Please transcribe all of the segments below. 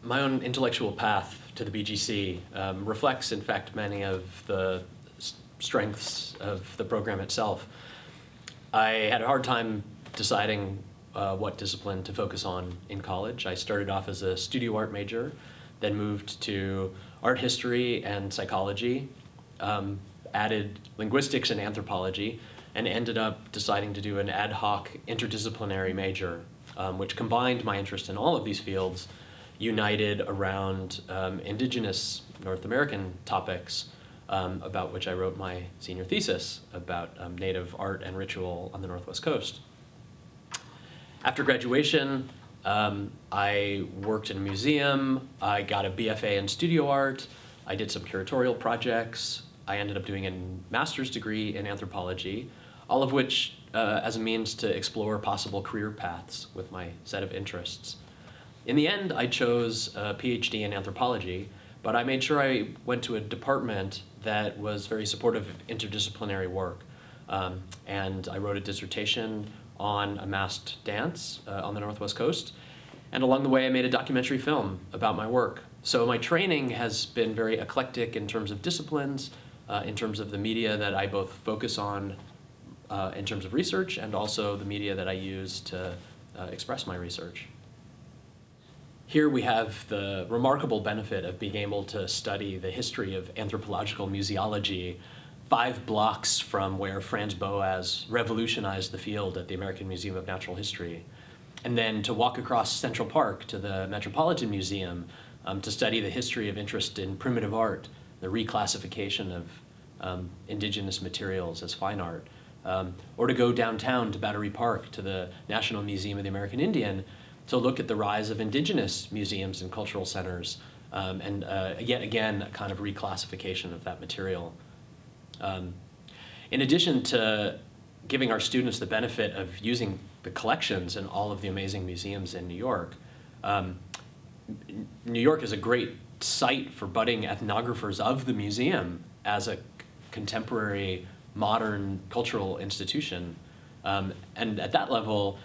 my own intellectual path to the BGC reflects, in fact, many of the strengths of the program itself. I had a hard time deciding what discipline to focus on in college. I started off as a studio art major, then moved to art history and psychology, added linguistics and anthropology, and ended up deciding to do an ad hoc interdisciplinary major, which combined my interest in all of these fields, united around indigenous North American topics, about which I wrote my senior thesis about native art and ritual on the Northwest Coast. After graduation, I worked in a museum. I got a BFA in studio art. I did some curatorial projects. I ended up doing a master's degree in anthropology, all of which as a means to explore possible career paths with my set of interests. In the end, I chose a PhD in anthropology, but I made sure I went to a department that was very supportive of interdisciplinary work. And I wrote a dissertation on a masked dance on the Northwest Coast. And along the way, I made a documentary film about my work. So my training has been very eclectic in terms of disciplines, in terms of the media that I both focus on in terms of research, and also the media that I use to express my research. Here we have the remarkable benefit of being able to study the history of anthropological museology 5 blocks from where Franz Boas revolutionized the field at the American Museum of Natural History. And then to walk across Central Park to the Metropolitan Museum to study the history of interest in primitive art, the reclassification of indigenous materials as fine art, or to go downtown to Battery Park to the National Museum of the American Indian to look at the rise of indigenous museums and cultural centers, and yet again, a kind of reclassification of that material. In addition to giving our students the benefit of using the collections in all of the amazing museums in New York, New York is a great site for budding ethnographers of the museum as a contemporary, modern cultural institution. And at that level,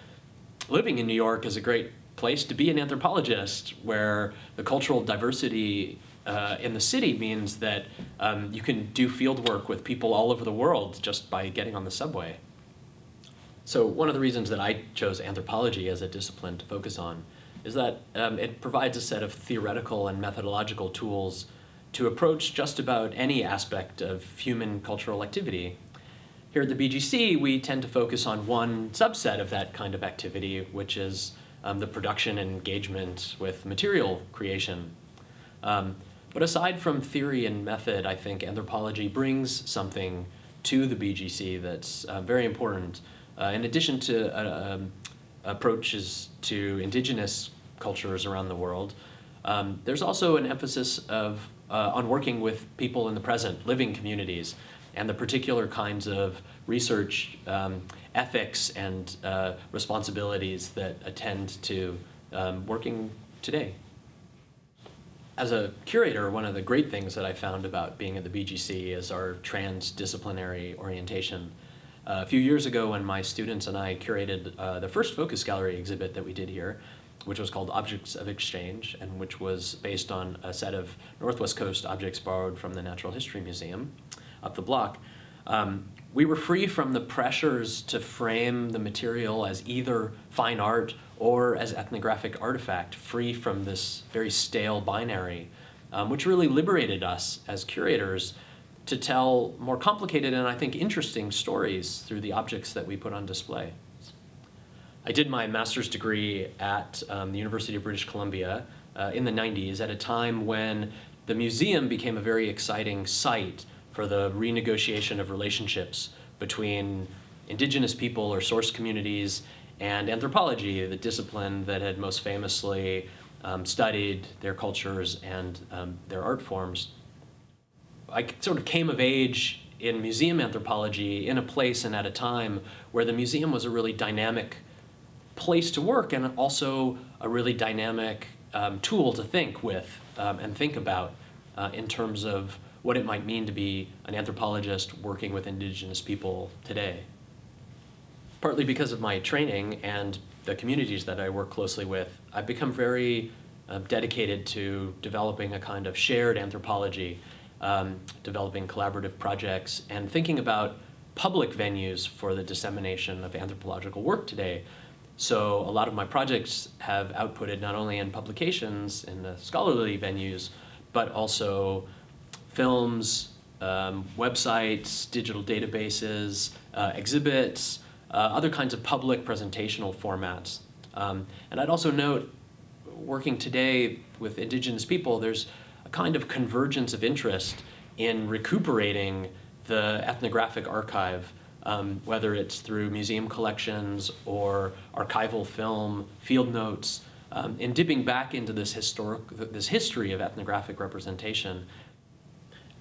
living in New York is a great place to be an anthropologist, where the cultural diversity in the city means that you can do field work with people all over the world just by getting on the subway. So one of the reasons that I chose anthropology as a discipline to focus on is that it provides a set of theoretical and methodological tools to approach just about any aspect of human cultural activity. Here at the BGC, we tend to focus on one subset of that kind of activity, which is the production and engagement with material creation. But aside from theory and method, I think anthropology brings something to the BGC that's very important. In addition to approaches to indigenous cultures around the world, there's also an emphasis on working with people in the present, living communities, and the particular kinds of research ethics and responsibilities that attend to working today. As a curator, one of the great things that I found about being at the BGC is our transdisciplinary orientation. A few years ago, when my students and I curated the first Focus Gallery exhibit that we did here, which was called Objects of Exchange, and which was based on a set of Northwest Coast objects borrowed from the Natural History Museum up the block, we were free from the pressures to frame the material as either fine art or as ethnographic artifact, free from this very stale binary, which really liberated us as curators to tell more complicated and I think interesting stories through the objects that we put on display. I did my master's degree at the University of British Columbia in the 90s at a time when the museum became a very exciting site for the renegotiation of relationships between indigenous people or source communities and anthropology, the discipline that had most famously studied their cultures and their art forms. I sort of came of age in museum anthropology in a place and at a time where the museum was a really dynamic place to work and also a really dynamic tool to think with and think about in terms of what it might mean to be an anthropologist working with indigenous people today. Partly because of my training and the communities that I work closely with, I've become very dedicated to developing a kind of shared anthropology, developing collaborative projects, and thinking about public venues for the dissemination of anthropological work today. So a lot of my projects have outputted not only in publications in the scholarly venues, but also films, websites, digital databases, exhibits, other kinds of public presentational formats. And I'd also note, working today with indigenous people, there's a kind of convergence of interest in recuperating the ethnographic archive, whether it's through museum collections or archival film, field notes, in dipping back into this history of ethnographic representation.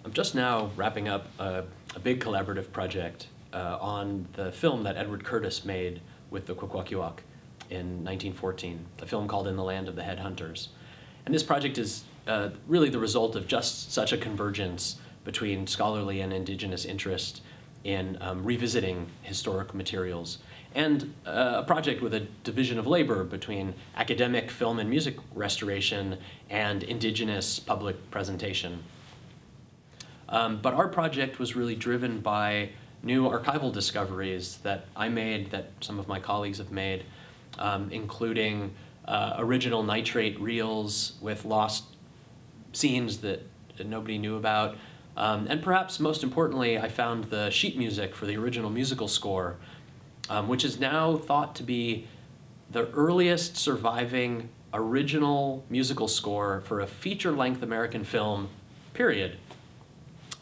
I'm just now wrapping up a big collaborative project on the film that Edward Curtis made with the Kwakwaka'wakw in 1914, a film called In the Land of the Headhunters. And this project is really the result of just such a convergence between scholarly and indigenous interest in revisiting historic materials, and a project with a division of labor between academic film and music restoration and indigenous public presentation. But our project was really driven by new archival discoveries that I made, that some of my colleagues have made, including original nitrate reels with lost scenes that nobody knew about. And perhaps most importantly, I found the sheet music for the original musical score, which is now thought to be the earliest surviving original musical score for a feature-length American film, period,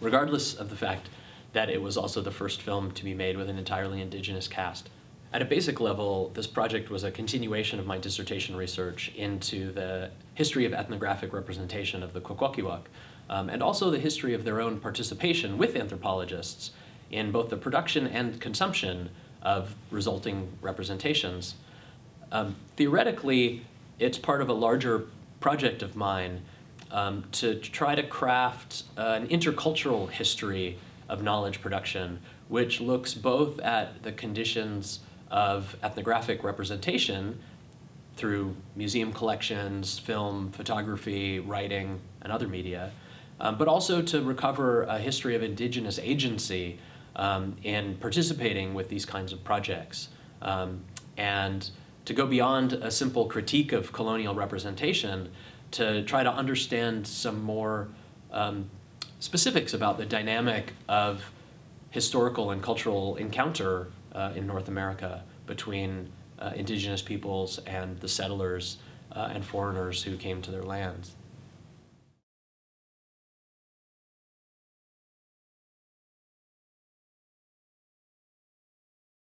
regardless of the fact that it was also the first film to be made with an entirely indigenous cast. At a basic level, this project was a continuation of my dissertation research into the history of ethnographic representation of the Kwakwaka'wakw, and also the history of their own participation with anthropologists in both the production and consumption of resulting representations. Theoretically, it's part of a larger project of mine to try to craft an intercultural history of knowledge production, which looks both at the conditions of ethnographic representation through museum collections, film, photography, writing, and other media, but also to recover a history of indigenous agency in participating with these kinds of projects, and to go beyond a simple critique of colonial representation to try to understand some more specifics about the dynamic of historical and cultural encounter in North America between indigenous peoples and the settlers and foreigners who came to their lands.